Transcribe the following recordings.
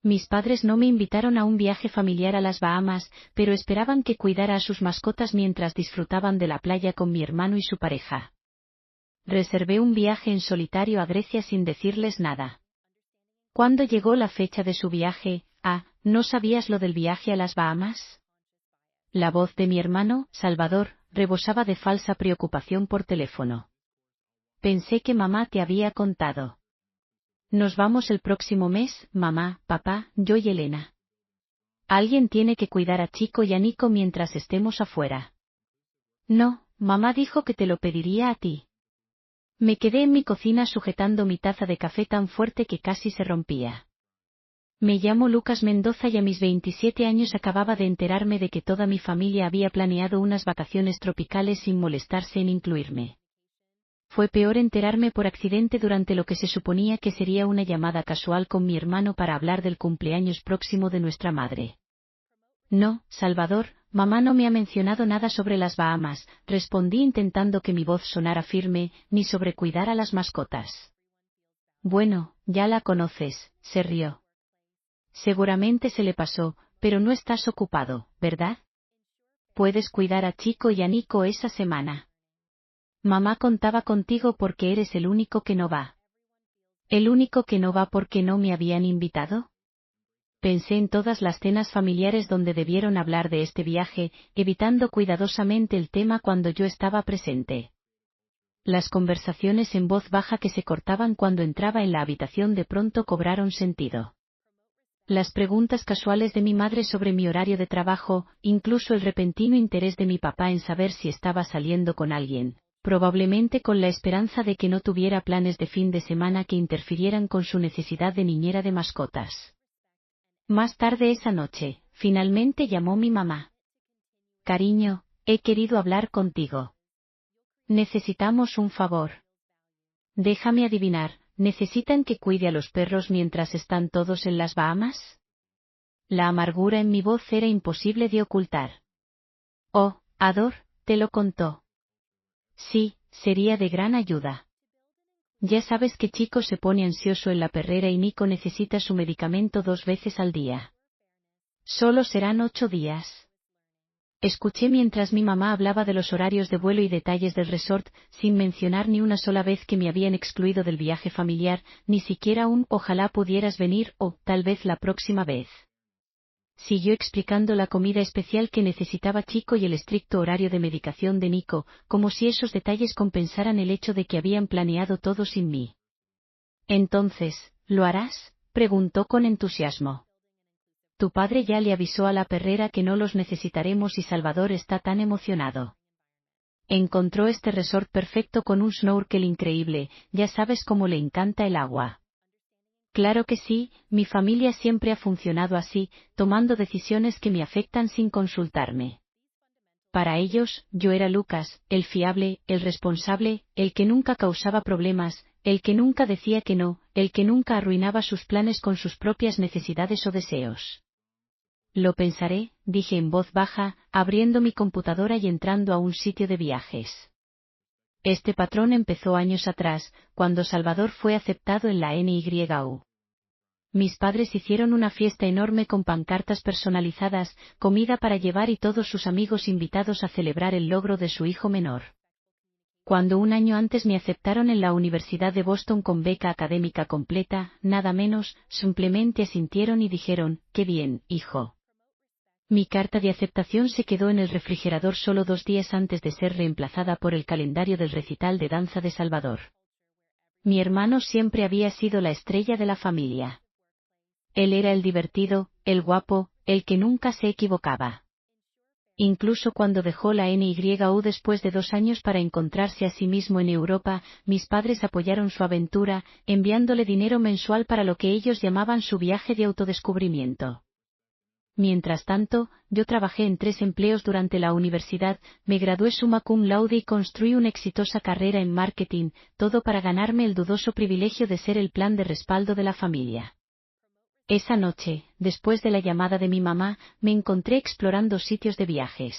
Mis padres no me invitaron a un viaje familiar a las Bahamas, pero esperaban que cuidara a sus mascotas mientras disfrutaban de la playa con mi hermano y su pareja. Reservé un viaje en solitario a Grecia sin decirles nada. ¿Cuándo llegó la fecha de su viaje? ¿No sabías lo del viaje a las Bahamas? La voz de mi hermano, Salvador, rebosaba de falsa preocupación por teléfono. Pensé que mamá te había contado. Nos vamos el próximo mes, mamá, papá, yo y Elena. Alguien tiene que cuidar a Chico y a Nico mientras estemos afuera. No, mamá dijo que te lo pediría a ti. Me quedé en mi cocina sujetando mi taza de café tan fuerte que casi se rompía. Me llamo Lucas Mendoza y a mis 27 años acababa de enterarme de que toda mi familia había planeado unas vacaciones tropicales sin molestarse en incluirme. Fue peor enterarme por accidente durante lo que se suponía que sería una llamada casual con mi hermano para hablar del cumpleaños próximo de nuestra madre. No, Salvador, mamá no me ha mencionado nada sobre las Bahamas, respondí intentando que mi voz sonara firme, ni sobre cuidar a las mascotas. Bueno, ya la conoces, se rió. Seguramente se le pasó, pero no estás ocupado, ¿verdad? Puedes cuidar a Chico y a Nico esa semana. Mamá contaba contigo porque eres el único que no va. ¿El único que no va porque no me habían invitado? Pensé en todas las cenas familiares donde debieron hablar de este viaje, evitando cuidadosamente el tema cuando yo estaba presente. Las conversaciones en voz baja que se cortaban cuando entraba en la habitación de pronto cobraron sentido. Las preguntas casuales de mi madre sobre mi horario de trabajo, incluso el repentino interés de mi papá en saber si estaba saliendo con alguien, probablemente con la esperanza de que no tuviera planes de fin de semana que interfirieran con su necesidad de niñera de mascotas. Más tarde esa noche, finalmente llamó mi mamá. Cariño, he querido hablar contigo. Necesitamos un favor. Déjame adivinar, ¿necesitan que cuide a los perros mientras están todos en las Bahamas? La amargura en mi voz era imposible de ocultar. Oh, Ador, ¿te lo contó? Sí, sería de gran ayuda. Ya sabes que Chico se pone ansioso en la perrera y Nico necesita su medicamento 2 veces al día. Solo serán 8 días. Escuché mientras mi mamá hablaba de los horarios de vuelo y detalles del resort, sin mencionar ni una sola vez que me habían excluido del viaje familiar, ni siquiera un ojalá pudieras venir o tal vez la próxima vez. Siguió explicando la comida especial que necesitaba Chico y el estricto horario de medicación de Nico, como si esos detalles compensaran el hecho de que habían planeado todo sin mí. Entonces, ¿lo harás?, preguntó con entusiasmo. Tu padre ya le avisó a la perrera que no los necesitaremos y Salvador está tan emocionado. Encontró este resort perfecto con un snorkel increíble, ya sabes cómo le encanta el agua. Claro que sí, mi familia siempre ha funcionado así, tomando decisiones que me afectan sin consultarme. Para ellos, yo era Lucas, el fiable, el responsable, el que nunca causaba problemas, el que nunca decía que no, el que nunca arruinaba sus planes con sus propias necesidades o deseos. Lo pensaré, dije en voz baja, abriendo mi computadora y entrando a un sitio de viajes. Este patrón empezó años atrás, cuando Salvador fue aceptado en la NYU. Mis padres hicieron una fiesta enorme con pancartas personalizadas, comida para llevar y todos sus amigos invitados a celebrar el logro de su hijo menor. Cuando un año antes me aceptaron en la Universidad de Boston con beca académica completa, nada menos, simplemente asintieron y dijeron, «Qué bien, hijo». Mi carta de aceptación se quedó en el refrigerador solo 2 días antes de ser reemplazada por el calendario del recital de danza de Salvador. Mi hermano siempre había sido la estrella de la familia. Él era el divertido, el guapo, el que nunca se equivocaba. Incluso cuando dejó la NYU después de 2 años para encontrarse a sí mismo en Europa, mis padres apoyaron su aventura, enviándole dinero mensual para lo que ellos llamaban su viaje de autodescubrimiento. Mientras tanto, yo trabajé en 3 empleos durante la universidad, me gradué summa cum laude y construí una exitosa carrera en marketing, todo para ganarme el dudoso privilegio de ser el plan de respaldo de la familia. Esa noche, después de la llamada de mi mamá, me encontré explorando sitios de viajes.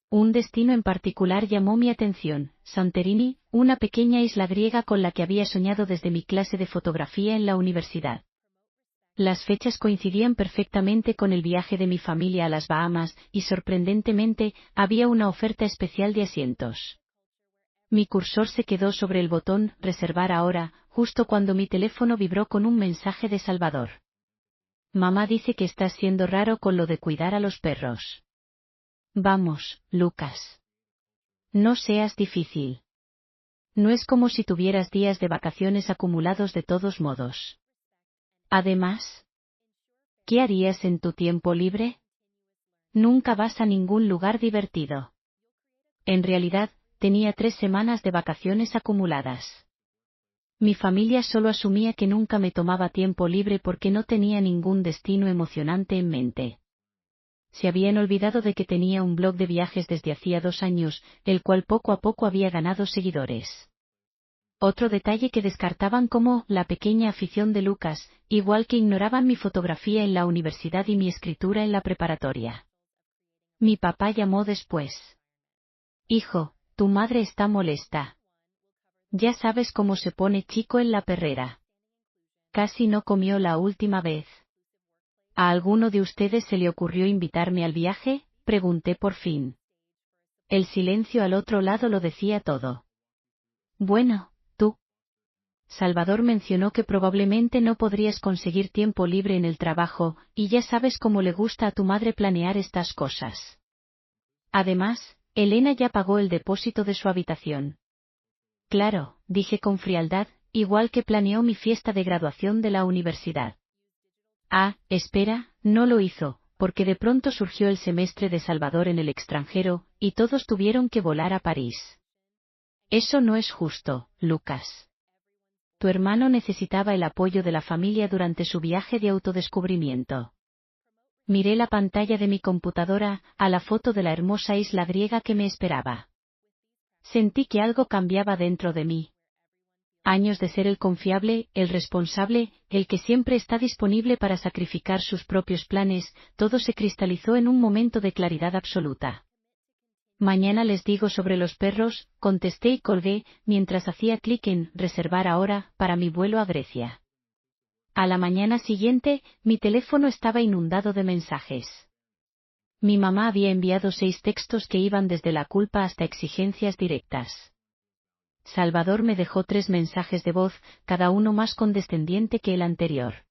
Un destino en particular llamó mi atención, Santorini, una pequeña isla griega con la que había soñado desde mi clase de fotografía en la universidad. Las fechas coincidían perfectamente con el viaje de mi familia a las Bahamas, y sorprendentemente, había una oferta especial de asientos. Mi cursor se quedó sobre el botón «Reservar ahora», justo cuando mi teléfono vibró con un mensaje de Salvador. Mamá dice que estás siendo raro con lo de cuidar a los perros. Vamos, Lucas. No seas difícil. No es como si tuvieras días de vacaciones acumulados de todos modos. Además, ¿qué harías en tu tiempo libre? Nunca vas a ningún lugar divertido. En realidad, tenía 3 semanas de vacaciones acumuladas. Mi familia solo asumía que nunca me tomaba tiempo libre porque no tenía ningún destino emocionante en mente. Se habían olvidado de que tenía un blog de viajes desde hacía 2 años, el cual poco a poco había ganado seguidores. Otro detalle que descartaban como la pequeña afición de Lucas, igual que ignoraban mi fotografía en la universidad y mi escritura en la preparatoria. Mi papá llamó después. Hijo, tu madre está molesta. Ya sabes cómo se pone Chico en la perrera. Casi no comió la última vez. ¿A alguno de ustedes se le ocurrió invitarme al viaje?, pregunté por fin. El silencio al otro lado lo decía todo. Bueno, tú. Salvador mencionó que probablemente no podrías conseguir tiempo libre en el trabajo, y ya sabes cómo le gusta a tu madre planear estas cosas. Además, Elena ya pagó el depósito de su habitación. Claro, dije con frialdad, igual que planeó mi fiesta de graduación de la universidad. Ah, espera, no lo hizo, porque de pronto surgió el semestre de Salvador en el extranjero, y todos tuvieron que volar a París. Eso no es justo, Lucas. Tu hermano necesitaba el apoyo de la familia durante su viaje de autodescubrimiento. Miré la pantalla de mi computadora, a la foto de la hermosa isla griega que me esperaba. Sentí que algo cambiaba dentro de mí. Años de ser el confiable, el responsable, el que siempre está disponible para sacrificar sus propios planes, todo se cristalizó en un momento de claridad absoluta. Mañana les digo sobre los perros, contesté y colgué, mientras hacía clic en «Reservar ahora» para mi vuelo a Grecia. A la mañana siguiente, mi teléfono estaba inundado de mensajes. Mi mamá había enviado 6 textos que iban desde la culpa hasta exigencias directas. Salvador me dejó 3 mensajes de voz, cada uno más condescendiente que el anterior.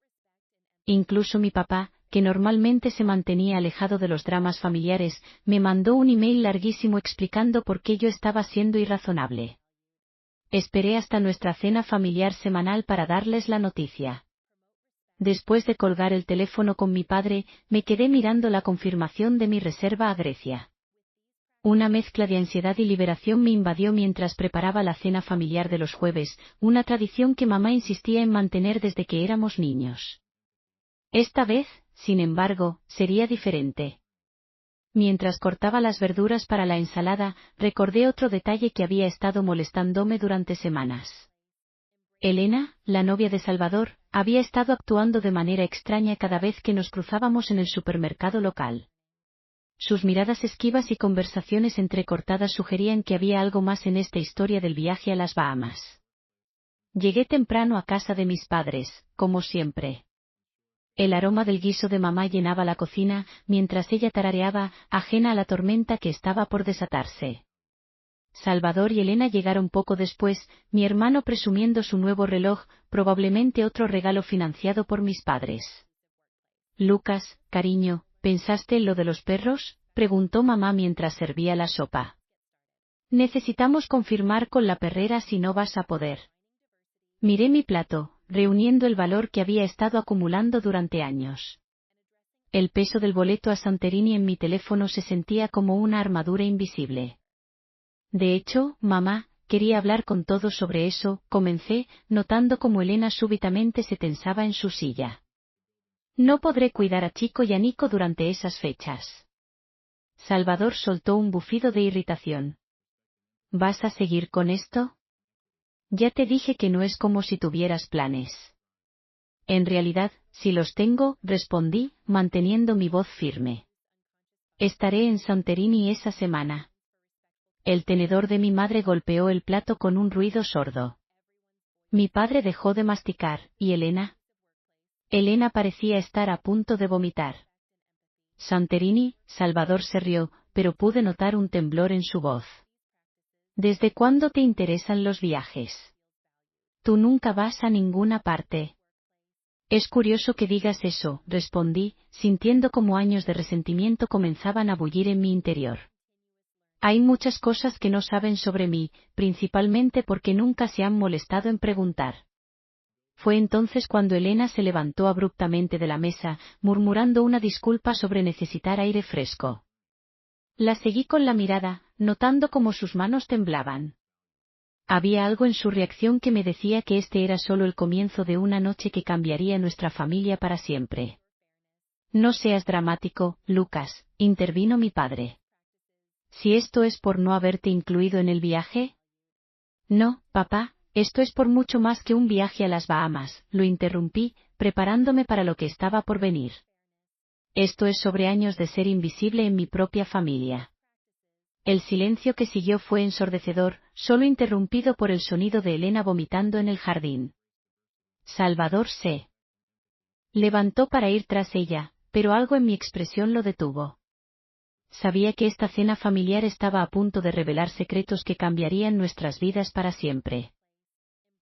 Incluso mi papá, que normalmente se mantenía alejado de los dramas familiares, me mandó un email larguísimo explicando por qué yo estaba siendo irrazonable. Esperé hasta nuestra cena familiar semanal para darles la noticia. Después de colgar el teléfono con mi padre, me quedé mirando la confirmación de mi reserva a Grecia. Una mezcla de ansiedad y liberación me invadió mientras preparaba la cena familiar de los jueves, una tradición que mamá insistía en mantener desde que éramos niños. Esta vez, sin embargo, sería diferente. Mientras cortaba las verduras para la ensalada, recordé otro detalle que había estado molestándome durante semanas. Elena, la novia de Salvador, había estado actuando de manera extraña cada vez que nos cruzábamos en el supermercado local. Sus miradas esquivas y conversaciones entrecortadas sugerían que había algo más en esta historia del viaje a las Bahamas. Llegué temprano a casa de mis padres, como siempre. El aroma del guiso de mamá llenaba la cocina, mientras ella tarareaba, ajena a la tormenta que estaba por desatarse. Salvador y Elena llegaron poco después, mi hermano presumiendo su nuevo reloj, probablemente otro regalo financiado por mis padres. Lucas, cariño, ¿pensaste en lo de los perros?, preguntó mamá mientras servía la sopa. Necesitamos confirmar con la perrera si no vas a poder. Miré mi plato, reuniendo el valor que había estado acumulando durante años. El peso del boleto a Santorini en mi teléfono se sentía como una armadura invisible. De hecho, mamá, quería hablar con todos sobre eso, comencé, notando cómo Elena súbitamente se tensaba en su silla. No podré cuidar a Chico y a Nico durante esas fechas. Salvador soltó un bufido de irritación. ¿Vas a seguir con esto? Ya te dije que no es como si tuvieras planes. En realidad, sí los tengo, respondí, manteniendo mi voz firme. Estaré en Santorini esa semana. El tenedor de mi madre golpeó el plato con un ruido sordo. Mi padre dejó de masticar, ¿y Elena? Elena parecía estar a punto de vomitar. Santorini, Salvador se rió, pero pude notar un temblor en su voz. ¿Desde cuándo te interesan los viajes? Tú nunca vas a ninguna parte. Es curioso que digas eso, respondí, sintiendo como años de resentimiento comenzaban a bullir en mi interior. Hay muchas cosas que no saben sobre mí, principalmente porque nunca se han molestado en preguntar. Fue entonces cuando Elena se levantó abruptamente de la mesa, murmurando una disculpa sobre necesitar aire fresco. La seguí con la mirada, notando cómo sus manos temblaban. Había algo en su reacción que me decía que este era solo el comienzo de una noche que cambiaría nuestra familia para siempre. No seas dramático, Lucas, intervino mi padre. ¿Si esto es por no haberte incluido en el viaje? No, papá, esto es por mucho más que un viaje a las Bahamas, lo interrumpí, preparándome para lo que estaba por venir. Esto es sobre años de ser invisible en mi propia familia. El silencio que siguió fue ensordecedor, solo interrumpido por el sonido de Elena vomitando en el jardín. Salvador se levantó para ir tras ella, pero algo en mi expresión lo detuvo. Sabía que esta cena familiar estaba a punto de revelar secretos que cambiarían nuestras vidas para siempre.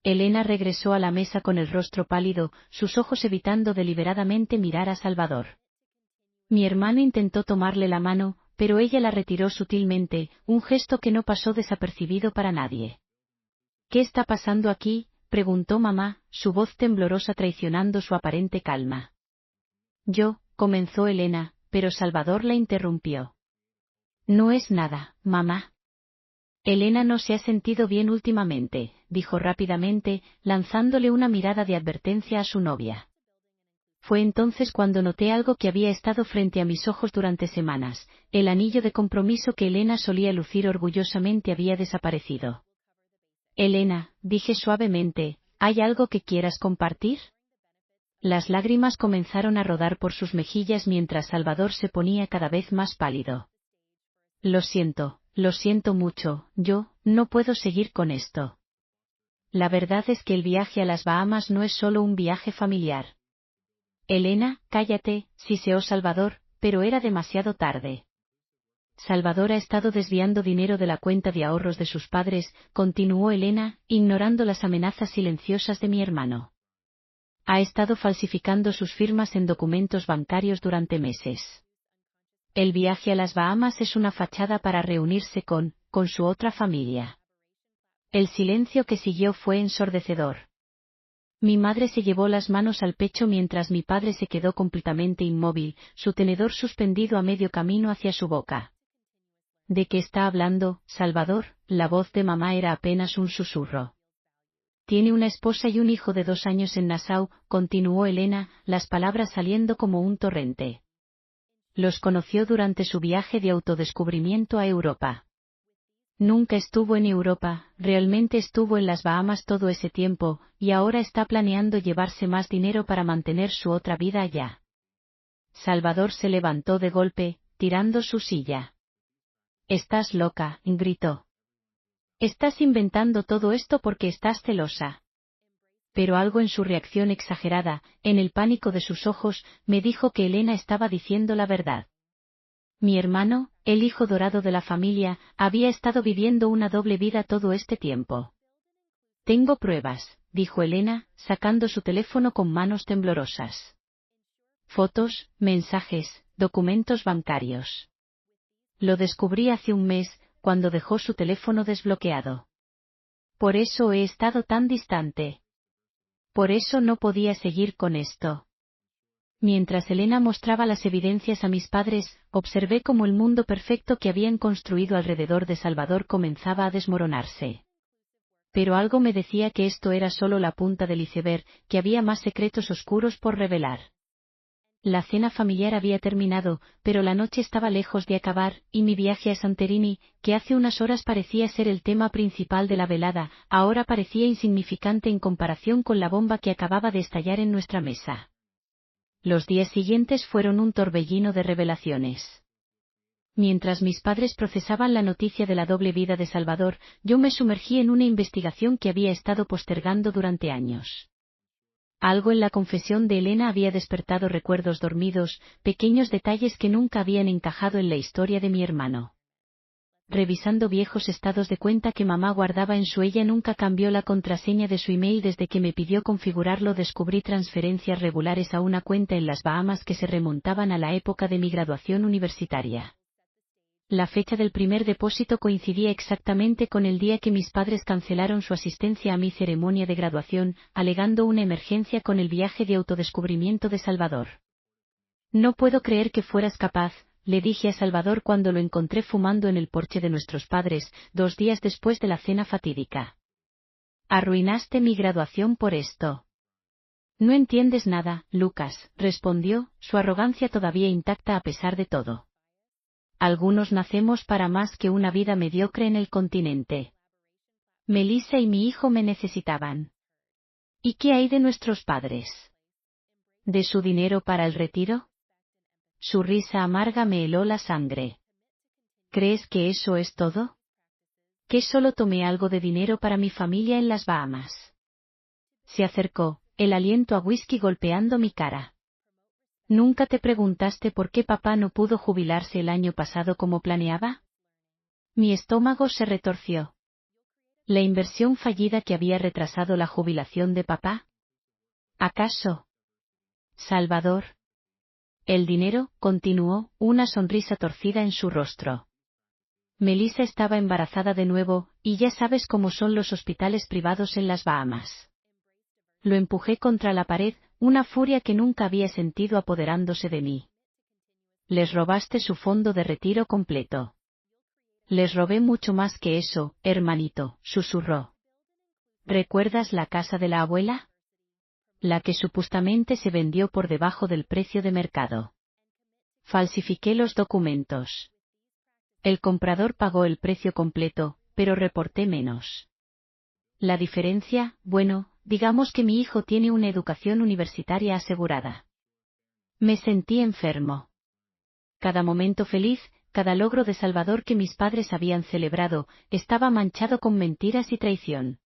Elena regresó a la mesa con el rostro pálido, sus ojos evitando deliberadamente mirar a Salvador. Mi hermano intentó tomarle la mano, pero ella la retiró sutilmente, un gesto que no pasó desapercibido para nadie. ¿Qué está pasando aquí?, preguntó mamá, su voz temblorosa traicionando su aparente calma. Comenzó Elena, pero Salvador la interrumpió. No es nada, mamá. Elena no se ha sentido bien últimamente, dijo rápidamente, lanzándole una mirada de advertencia a su novia. Fue entonces cuando noté algo que había estado frente a mis ojos durante semanas, el anillo de compromiso que Elena solía lucir orgullosamente había desaparecido. Elena, dije suavemente, ¿hay algo que quieras compartir? Las lágrimas comenzaron a rodar por sus mejillas mientras Salvador se ponía cada vez más pálido. Lo siento mucho, no puedo seguir con esto. La verdad es que el viaje a las Bahamas no es solo un viaje familiar. Elena, cállate, siseó Salvador, pero era demasiado tarde. Salvador ha estado desviando dinero de la cuenta de ahorros de sus padres, continuó Elena, ignorando las amenazas silenciosas de mi hermano. Ha estado falsificando sus firmas en documentos bancarios durante meses. El viaje a las Bahamas es una fachada para reunirse con su otra familia. El silencio que siguió fue ensordecedor. Mi madre se llevó las manos al pecho mientras mi padre se quedó completamente inmóvil, su tenedor suspendido a medio camino hacia su boca. ¿De qué está hablando, Salvador? La voz de mamá era apenas un susurro. Tiene una esposa y un hijo de 2 años en Nassau, continuó Elena, las palabras saliendo como un torrente. Los conoció durante su viaje de autodescubrimiento a Europa. Nunca estuvo en Europa, realmente estuvo en las Bahamas todo ese tiempo, y ahora está planeando llevarse más dinero para mantener su otra vida allá. Salvador se levantó de golpe, tirando su silla. «Estás loca», gritó. «Estás inventando todo esto porque estás celosa». Pero algo en su reacción exagerada, en el pánico de sus ojos, me dijo que Elena estaba diciendo la verdad. Mi hermano, el hijo dorado de la familia, había estado viviendo una doble vida todo este tiempo. Tengo pruebas, dijo Elena, sacando su teléfono con manos temblorosas. Fotos, mensajes, documentos bancarios. Lo descubrí hace un mes, cuando dejó su teléfono desbloqueado. Por eso he estado tan distante. Por eso no podía seguir con esto. Mientras Elena mostraba las evidencias a mis padres, observé cómo el mundo perfecto que habían construido alrededor de Salvador comenzaba a desmoronarse. Pero algo me decía que esto era solo la punta del iceberg, que había más secretos oscuros por revelar. La cena familiar había terminado, pero la noche estaba lejos de acabar, y mi viaje a Santorini, que hace unas horas parecía ser el tema principal de la velada, ahora parecía insignificante en comparación con la bomba que acababa de estallar en nuestra mesa. Los días siguientes fueron un torbellino de revelaciones. Mientras mis padres procesaban la noticia de la doble vida de Salvador, yo me sumergí en una investigación que había estado postergando durante años. Algo en la confesión de Elena había despertado recuerdos dormidos, pequeños detalles que nunca habían encajado en la historia de mi hermano. Revisando viejos estados de cuenta que mamá guardaba en su, ella nunca cambió la contraseña de su email desde que me pidió configurarlo. Descubrí transferencias regulares a una cuenta en las Bahamas que se remontaban a la época de mi graduación universitaria. La fecha del primer depósito coincidía exactamente con el día que mis padres cancelaron su asistencia a mi ceremonia de graduación, alegando una emergencia con el viaje de autodescubrimiento de Salvador. No puedo creer que fueras capaz, le dije a Salvador cuando lo encontré fumando en el porche de nuestros padres, 2 días después de la cena fatídica. Arruinaste mi graduación por esto. No entiendes nada, Lucas, respondió, su arrogancia todavía intacta a pesar de todo. Algunos nacemos para más que una vida mediocre en el continente. Melissa y mi hijo me necesitaban. ¿Y qué hay de nuestros padres? ¿De su dinero para el retiro? Su risa amarga me heló la sangre. ¿Crees que eso es todo? ¿Que solo tomé algo de dinero para mi familia en las Bahamas? Se acercó, el aliento a whisky golpeando mi cara. ¿Nunca te preguntaste por qué papá no pudo jubilarse el año pasado como planeaba? Mi estómago se retorció. ¿La inversión fallida que había retrasado la jubilación de papá? ¿Acaso? Salvador. El dinero, continuó, una sonrisa torcida en su rostro. Melissa estaba embarazada de nuevo, y ya sabes cómo son los hospitales privados en las Bahamas. Lo empujé contra la pared, una furia que nunca había sentido apoderándose de mí. Les robaste su fondo de retiro completo. Les robé mucho más que eso, hermanito, susurró. ¿Recuerdas la casa de la abuela? La que supuestamente se vendió por debajo del precio de mercado. Falsifiqué los documentos. El comprador pagó el precio completo, pero reporté menos. La diferencia, bueno, digamos que mi hijo tiene una educación universitaria asegurada. Me sentí enfermo. Cada momento feliz, cada logro de Salvador que mis padres habían celebrado, estaba manchado con mentiras y traición.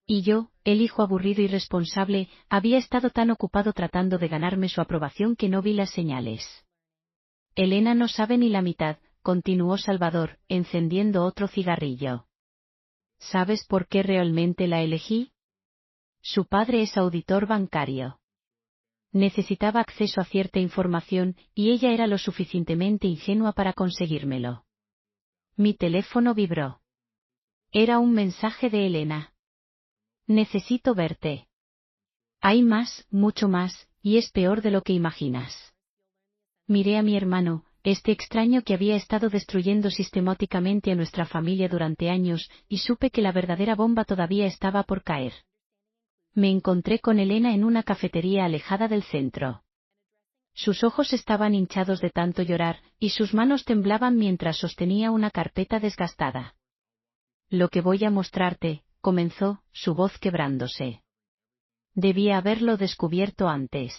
Y yo, el hijo aburrido y responsable, había estado tan ocupado tratando de ganarme su aprobación que no vi las señales. Elena no sabe ni la mitad, continuó Salvador, encendiendo otro cigarrillo. ¿Sabes por qué realmente la elegí? Su padre es auditor bancario. Necesitaba acceso a cierta información, y ella era lo suficientemente ingenua para conseguírmelo. Mi teléfono vibró. Era un mensaje de Elena. Necesito verte. Hay más, mucho más, y es peor de lo que imaginas. Miré a mi hermano, este extraño que había estado destruyendo sistemáticamente a nuestra familia durante años, y supe que la verdadera bomba todavía estaba por caer. Me encontré con Elena en una cafetería alejada del centro. Sus ojos estaban hinchados de tanto llorar, y sus manos temblaban mientras sostenía una carpeta desgastada. Lo que voy a mostrarte, comenzó, su voz quebrándose. Debía haberlo descubierto antes.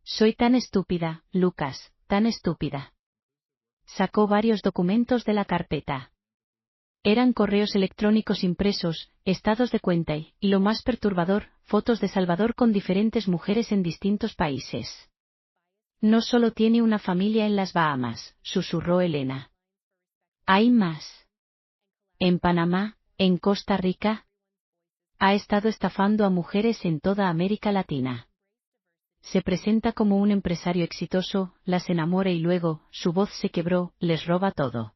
Soy tan estúpida, Lucas, tan estúpida. Sacó varios documentos de la carpeta. Eran correos electrónicos impresos, estados de cuenta y, lo más perturbador, fotos de Salvador con diferentes mujeres en distintos países. No solo tiene una familia en las Bahamas, susurró Elena. Hay más. En Panamá, en Costa Rica. Ha estado estafando a mujeres en toda América Latina. Se presenta como un empresario exitoso, las enamora y luego, su voz se quebró, les roba todo.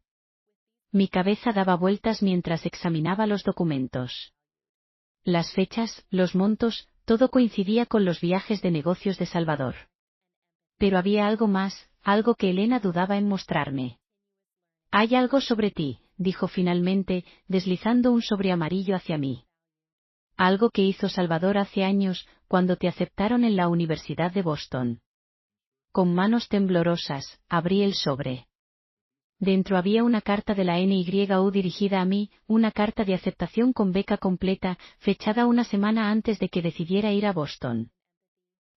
Mi cabeza daba vueltas mientras examinaba los documentos. Las fechas, los montos, todo coincidía con los viajes de negocios de Salvador. Pero había algo más, algo que Elena dudaba en mostrarme. Hay algo sobre ti, dijo finalmente, deslizando un sobre amarillo hacia mí. Algo que hizo Salvador hace años, cuando te aceptaron en la Universidad de Boston. Con manos temblorosas, abrí el sobre. Dentro había una carta de la NYU dirigida a mí, una carta de aceptación con beca completa, fechada una semana antes de que decidiera ir a Boston.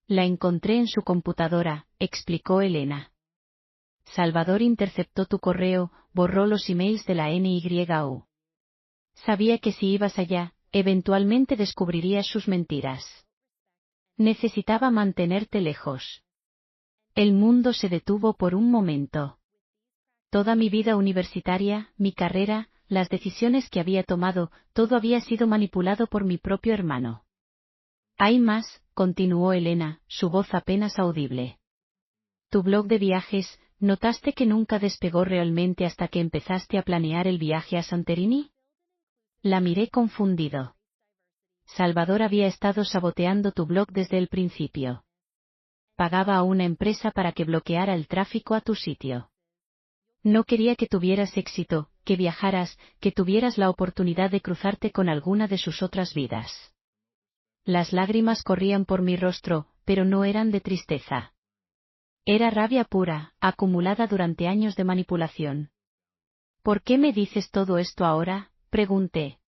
La encontré en su computadora, explicó Elena. Salvador interceptó tu correo, borró los emails de la NYU. Sabía que si ibas allá, eventualmente descubrirías sus mentiras. Necesitaba mantenerte lejos. El mundo se detuvo por un momento. Toda mi vida universitaria, mi carrera, las decisiones que había tomado, todo había sido manipulado por mi propio hermano. Hay más, continuó Elena, su voz apenas audible. Tu blog de viajes, ¿notaste que nunca despegó realmente hasta que empezaste a planear el viaje a Santorini? La miré confundido. Salvador había estado saboteando tu blog desde el principio. Pagaba a una empresa para que bloqueara el tráfico a tu sitio. No quería que tuvieras éxito, que viajaras, que tuvieras la oportunidad de cruzarte con alguna de sus otras vidas. Las lágrimas corrían por mi rostro, pero no eran de tristeza. Era rabia pura, acumulada durante años de manipulación. ¿Por qué me dices todo esto ahora?, pregunté.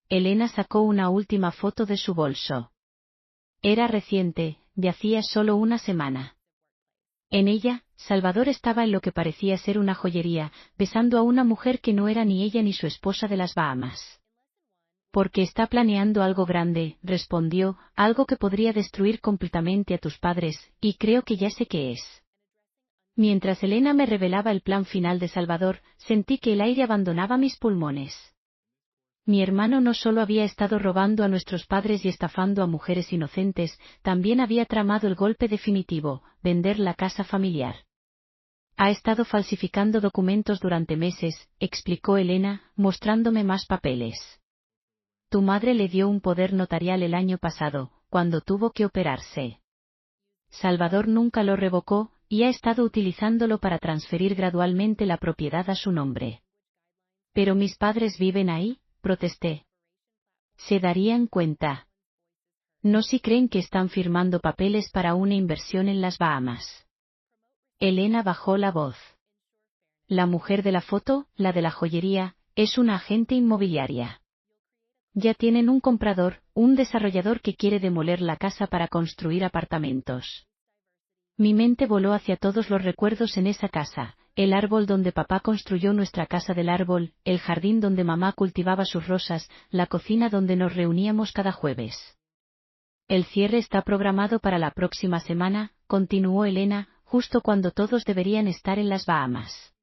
Elena sacó una última foto de su bolso. Era reciente, de hacía solo una semana. En ella, Salvador estaba en lo que parecía ser una joyería, besando a una mujer que no era ni ella ni su esposa de las Bahamas. Porque está planeando algo grande, respondió, algo que podría destruir completamente a tus padres, y creo que ya sé qué es. Mientras Elena me revelaba el plan final de Salvador, sentí que el aire abandonaba mis pulmones. Mi hermano no solo había estado robando a nuestros padres y estafando a mujeres inocentes, también había tramado el golpe definitivo, vender la casa familiar. Ha estado falsificando documentos durante meses, explicó Elena, mostrándome más papeles. Tu madre le dio un poder notarial el año pasado, cuando tuvo que operarse. Salvador nunca lo revocó, y ha estado utilizándolo para transferir gradualmente la propiedad a su nombre. Pero mis padres viven ahí, protesté. Se darían cuenta. No si creen que están firmando papeles para una inversión en las Bahamas. Elena bajó la voz. La mujer de la foto, la de la joyería, es una agente inmobiliaria. Ya tienen un comprador, un desarrollador que quiere demoler la casa para construir apartamentos. Mi mente voló hacia todos los recuerdos en esa casa, el árbol donde papá construyó nuestra casa del árbol, el jardín donde mamá cultivaba sus rosas, la cocina donde nos reuníamos cada jueves. El cierre está programado para la próxima semana, continuó Elena, justo cuando todos deberían estar en las Bahamas.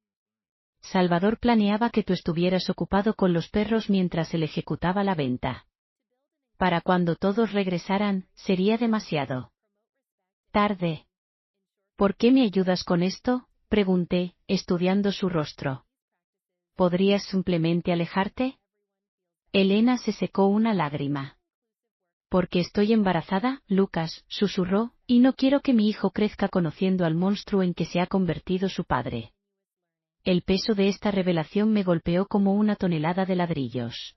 Salvador planeaba que tú estuvieras ocupado con los perros mientras él ejecutaba la venta. Para cuando todos regresaran, sería demasiado tarde. ¿Por qué me ayudas con esto?, pregunté, estudiando su rostro. ¿Podrías simplemente alejarte? Elena se secó una lágrima. Porque estoy embarazada, Lucas, susurró, y no quiero que mi hijo crezca conociendo al monstruo en que se ha convertido su padre. El peso de esta revelación me golpeó como una tonelada de ladrillos.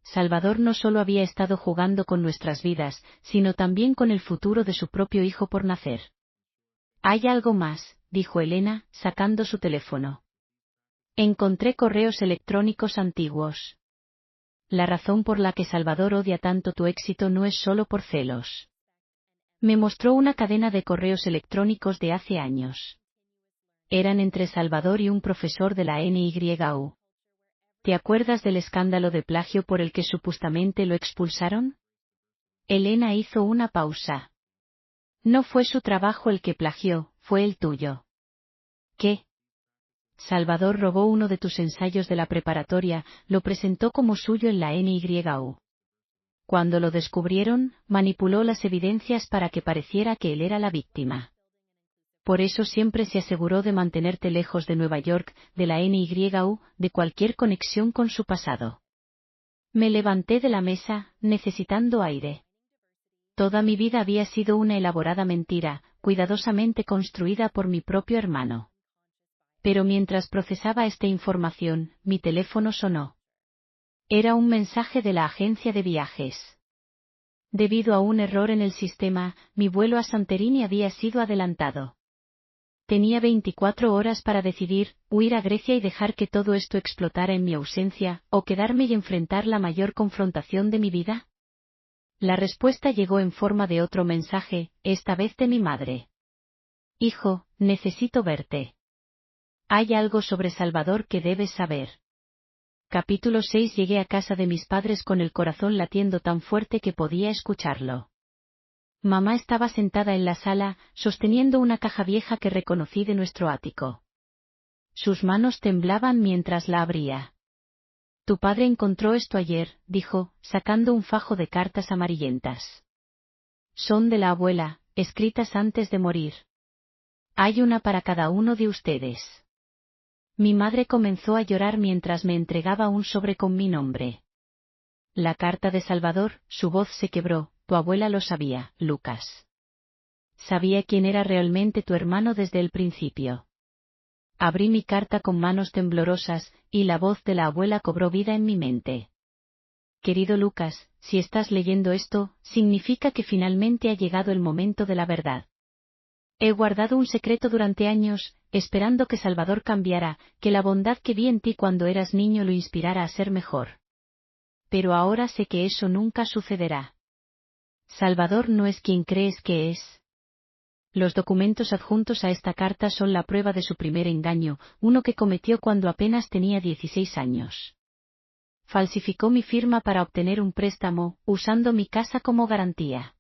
Salvador no solo había estado jugando con nuestras vidas, sino también con el futuro de su propio hijo por nacer. Hay algo más, dijo Elena, sacando su teléfono. Encontré correos electrónicos antiguos. La razón por la que Salvador odia tanto tu éxito no es solo por celos. Me mostró una cadena de correos electrónicos de hace años. Eran entre Salvador y un profesor de la NYU. ¿Te acuerdas del escándalo de plagio por el que supuestamente lo expulsaron? Elena hizo una pausa. No fue su trabajo el que plagió, fue el tuyo. ¿Qué? Salvador robó uno de tus ensayos de la preparatoria, lo presentó como suyo en la NYU. Cuando lo descubrieron, manipuló las evidencias para que pareciera que él era la víctima. Por eso siempre se aseguró de mantenerte lejos de Nueva York, de la NYU, de cualquier conexión con su pasado. Me levanté de la mesa, necesitando aire. Toda mi vida había sido una elaborada mentira, cuidadosamente construida por mi propio hermano. Pero mientras procesaba esta información, mi teléfono sonó. Era un mensaje de la agencia de viajes. Debido a un error en el sistema, mi vuelo a Santorini había sido adelantado. Tenía 24 horas para decidir, huir a Grecia y dejar que todo esto explotara en mi ausencia, o quedarme y enfrentar la mayor confrontación de mi vida. La respuesta llegó en forma de otro mensaje, esta vez de mi madre. Hijo, necesito verte. Hay algo sobre Salvador que debes saber. Capítulo 6. Llegué a casa de mis padres con el corazón latiendo tan fuerte que podía escucharlo. Mamá estaba sentada en la sala, sosteniendo una caja vieja que reconocí de nuestro ático. Sus manos temblaban mientras la abría. Tu padre encontró esto ayer, dijo, sacando un fajo de cartas amarillentas. Son de la abuela, escritas antes de morir. Hay una para cada uno de ustedes. Mi madre comenzó a llorar mientras me entregaba un sobre con mi nombre. La carta de Salvador, su voz se quebró, tu abuela lo sabía, Lucas. Sabía quién era realmente tu hermano desde el principio. Abrí mi carta con manos temblorosas, y la voz de la abuela cobró vida en mi mente. Querido Lucas, si estás leyendo esto, significa que finalmente ha llegado el momento de la verdad. He guardado un secreto durante años, esperando que Salvador cambiara, que la bondad que vi en ti cuando eras niño lo inspirara a ser mejor. Pero ahora sé que eso nunca sucederá. Salvador no es quien crees que es. Los documentos adjuntos a esta carta son la prueba de su primer engaño, uno que cometió cuando apenas tenía 16 años. Falsificó mi firma para obtener un préstamo, usando mi casa como garantía.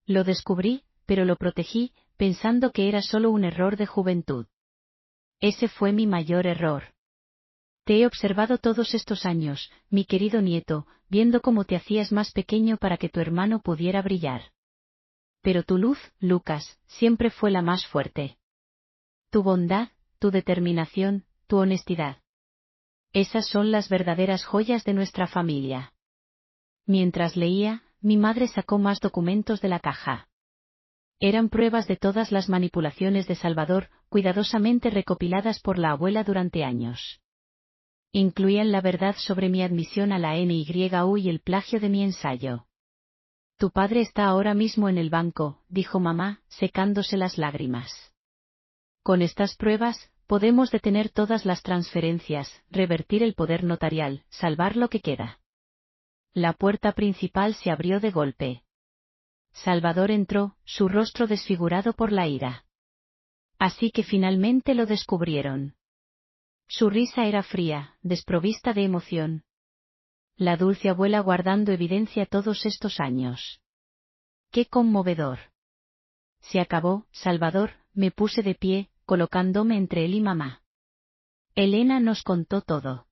Lo descubrí, pero lo protegí, pensando que era solo un error de juventud. Ese fue mi mayor error. Te he observado todos estos años, mi querido nieto, viendo cómo te hacías más pequeño para que tu hermano pudiera brillar. Pero tu luz, Lucas, siempre fue la más fuerte. Tu bondad, tu determinación, tu honestidad. Esas son las verdaderas joyas de nuestra familia. Mientras leía, mi madre sacó más documentos de la caja. Eran pruebas de todas las manipulaciones de Salvador, cuidadosamente recopiladas por la abuela durante años. Incluían la verdad sobre mi admisión a la NYU y el plagio de mi ensayo. Tu padre está ahora mismo en el banco, dijo mamá, secándose las lágrimas. Con estas pruebas, podemos detener todas las transferencias, revertir el poder notarial, salvar lo que queda. La puerta principal se abrió de golpe. Salvador entró, su rostro desfigurado por la ira. Así que finalmente lo descubrieron. Su risa era fría, desprovista de emoción. La dulce abuela guardando evidencia todos estos años. ¡Qué conmovedor! Se acabó, Salvador, me puse de pie, colocándome entre él y mamá. Elena nos contó todo.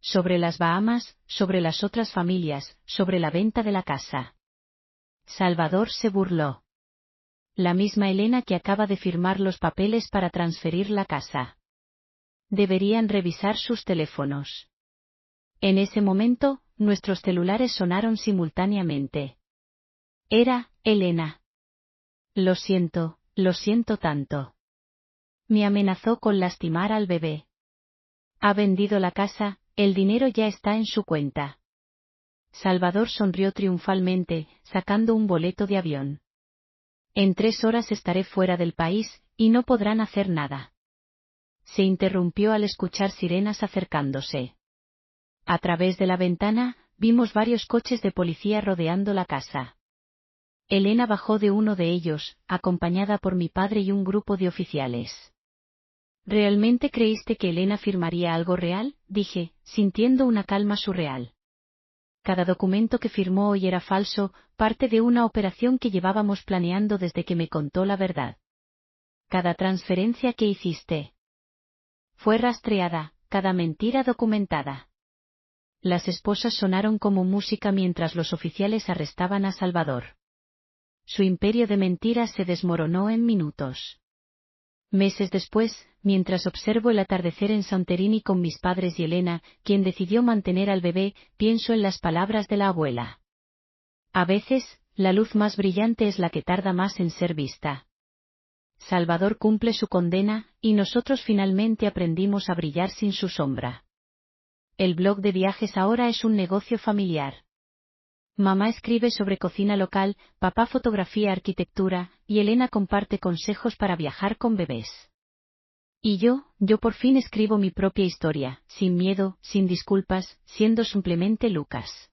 Sobre las Bahamas, sobre las otras familias, sobre la venta de la casa. Salvador se burló. La misma Elena que acaba de firmar los papeles para transferir la casa. Deberían revisar sus teléfonos. En ese momento, nuestros celulares sonaron simultáneamente. Era Elena. Lo siento tanto. Me amenazó con lastimar al bebé. Ha vendido la casa, el dinero ya está en su cuenta. Salvador sonrió triunfalmente, sacando un boleto de avión. En 3 horas estaré fuera del país, y no podrán hacer nada. Se interrumpió al escuchar sirenas acercándose. A través de la ventana, vimos varios coches de policía rodeando la casa. Elena bajó de uno de ellos, acompañada por mi padre y un grupo de oficiales. ¿Realmente creíste que Elena firmaría algo real?, dije, sintiendo una calma surreal. Cada documento que firmó hoy era falso, parte de una operación que llevábamos planeando desde que me contó la verdad. Cada transferencia que hiciste fue rastreada, cada mentira documentada. Las esposas sonaron como música mientras los oficiales arrestaban a Salvador. Su imperio de mentiras se desmoronó en minutos. Meses después, mientras observo el atardecer en Santorini con mis padres y Elena, quien decidió mantener al bebé, pienso en las palabras de la abuela. A veces, la luz más brillante es la que tarda más en ser vista. Salvador cumple su condena, y nosotros finalmente aprendimos a brillar sin su sombra. El blog de viajes ahora es un negocio familiar. Mamá escribe sobre cocina local, papá fotografía arquitectura, y Elena comparte consejos para viajar con bebés. Y yo por fin escribo mi propia historia, sin miedo, sin disculpas, siendo simplemente Lucas.